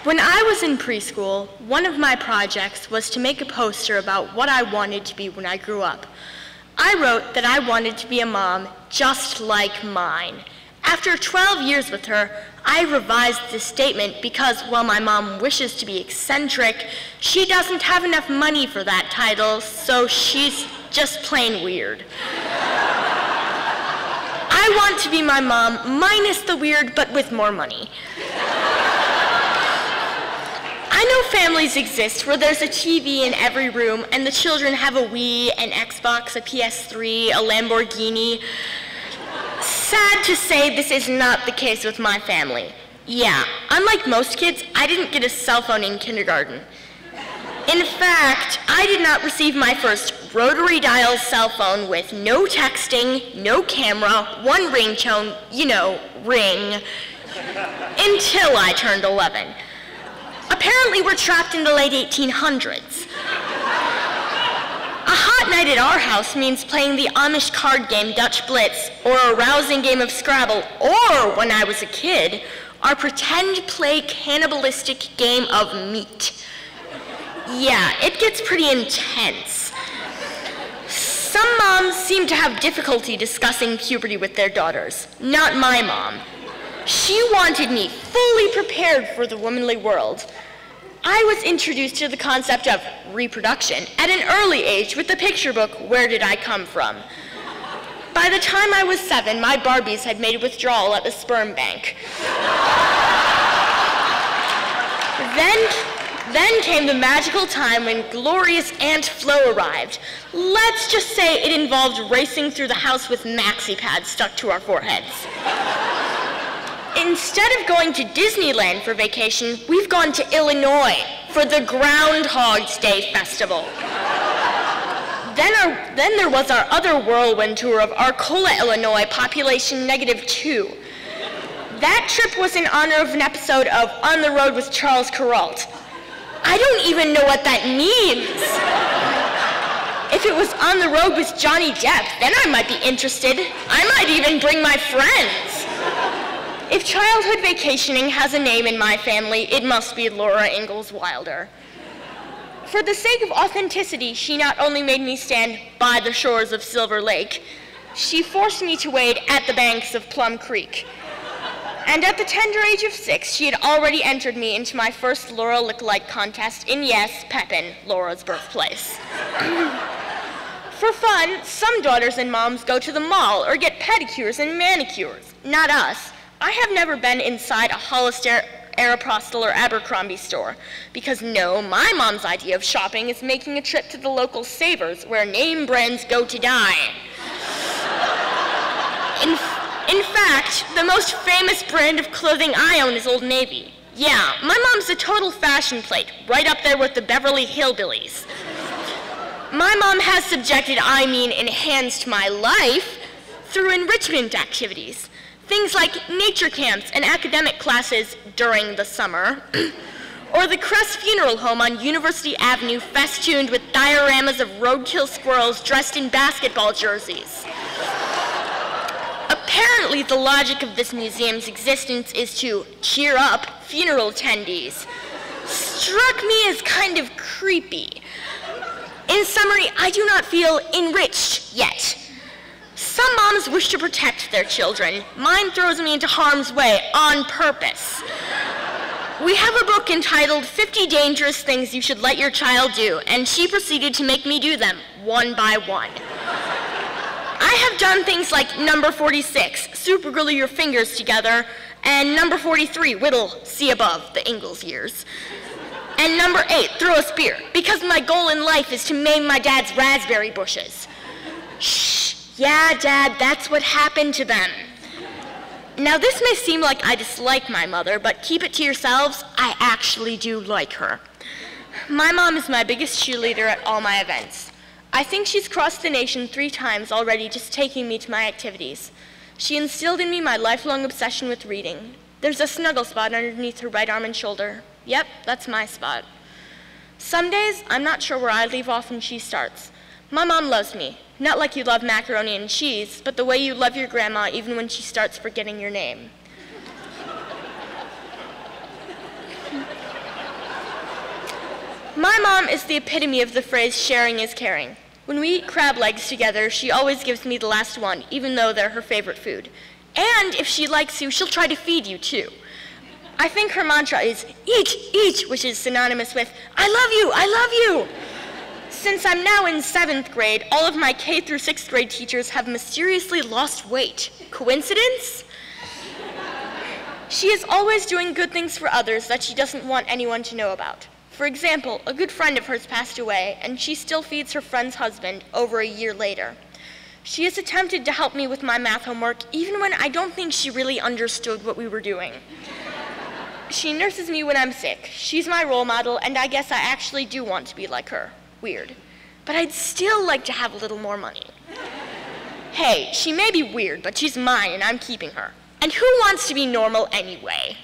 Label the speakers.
Speaker 1: When I was in preschool, one of my projects was to make a poster about what I wanted to be when I grew up. I wrote that I wanted to be a mom just like mine. After 12 years with her, I revised this statement because while my mom wishes to be eccentric, she doesn't have enough money for that title, so she's just plain weird. I want to be my mom minus the weird, but with more money. I know families exist where there's a TV in every room and the children have a Wii, an Xbox, a PS3, a Lamborghini. Sad to say, this is not the case with my family. Yeah, unlike most kids, I didn't get a cell phone in kindergarten. In fact, I did not receive my first rotary dial cell phone with no texting, no camera, one ringtone, you know, ring, until I turned 11. Apparently, we're trapped in the late 1800s. A hot night at our house means playing the Amish card game Dutch Blitz, or a rousing game of Scrabble, or, when I was a kid, our pretend play cannibalistic game of meat. Yeah, it gets pretty intense. Some moms seem to have difficulty discussing puberty with their daughters. Not my mom. She wanted me fully prepared for the womanly world. I was introduced to the concept of reproduction at an early age with the picture book, Where Did I Come From? By the time I was 7, my Barbies had made a withdrawal at the sperm bank. Then came the magical time when glorious Aunt Flo arrived. Let's just say it involved racing through the house with maxi pads stuck to our foreheads. Instead of going to Disneyland for vacation, we've gone to Illinois for the Groundhog's Day Festival. Then there was our other whirlwind tour of Arcola, Illinois, population -2. That trip was in honor of an episode of On the Road with Charles Kuralt. I don't even know what that means. If it was On the Road with Johnny Depp, then I might be interested. I might even bring my friends. If childhood vacationing has a name in my family, it must be Laura Ingalls Wilder. For the sake of authenticity, she not only made me stand by the shores of Silver Lake, she forced me to wade at the banks of Plum Creek. And at the tender age of 6, she had already entered me into my first Laura lookalike contest in, yes, Pepin, Laura's birthplace. For fun, some daughters and moms go to the mall or get pedicures and manicures. Not us. I have never been inside a Hollister, Aeropostale, or Abercrombie store, because no, my mom's idea of shopping is making a trip to the local Savers, where name brands go to die. In fact, the most famous brand of clothing I own is Old Navy. Yeah, my mom's a total fashion plate, right up there with the Beverly Hillbillies. My mom has enhanced my life through enrichment activities. Things like nature camps and academic classes during the summer, or the Crest Funeral Home on University Avenue festooned with dioramas of roadkill squirrels dressed in basketball jerseys. Apparently, the logic of this museum's existence is to cheer up funeral attendees. Struck me as kind of creepy. In summary, I do not feel enriched yet. Some moms wish to protect their children. Mine throws me into harm's way on purpose. We have a book entitled 50 Dangerous Things You Should Let Your Child Do, and she proceeded to make me do them, one by one. I have done things like number 46, super glue your fingers together, and number 43, whittle, see above, the Ingalls years. And number 8, throw a spear, because my goal in life is to maim my dad's raspberry bushes. Shh, yeah, Dad, that's what happened to them. Now, this may seem like I dislike my mother, but keep it to yourselves, I actually do like her. My mom is my biggest cheerleader at all my events. I think she's crossed the nation 3 times already just taking me to my activities. She instilled in me my lifelong obsession with reading. There's a snuggle spot underneath her right arm and shoulder. Yep, that's my spot. Some days, I'm not sure where I leave off and she starts. My mom loves me, not like you love macaroni and cheese, but the way you love your grandma even when she starts forgetting your name. My mom is the epitome of the phrase sharing is caring. When we eat crab legs together, she always gives me the last one, even though they're her favorite food. And if she likes you, she'll try to feed you too. I think her mantra is eat, which is synonymous with I love you. Since I'm now in 7th grade, all of my K through 6th grade teachers have mysteriously lost weight. Coincidence? She is always doing good things for others that she doesn't want anyone to know about. For example, a good friend of hers passed away, and she still feeds her friend's husband over a year later. She has attempted to help me with my math homework, even when I don't think she really understood what we were doing. She nurses me when I'm sick. She's my role model, and I guess I actually do want to be like her. Weird. But I'd still like to have a little more money. Hey, she may be weird, but she's mine, and I'm keeping her. And who wants to be normal anyway?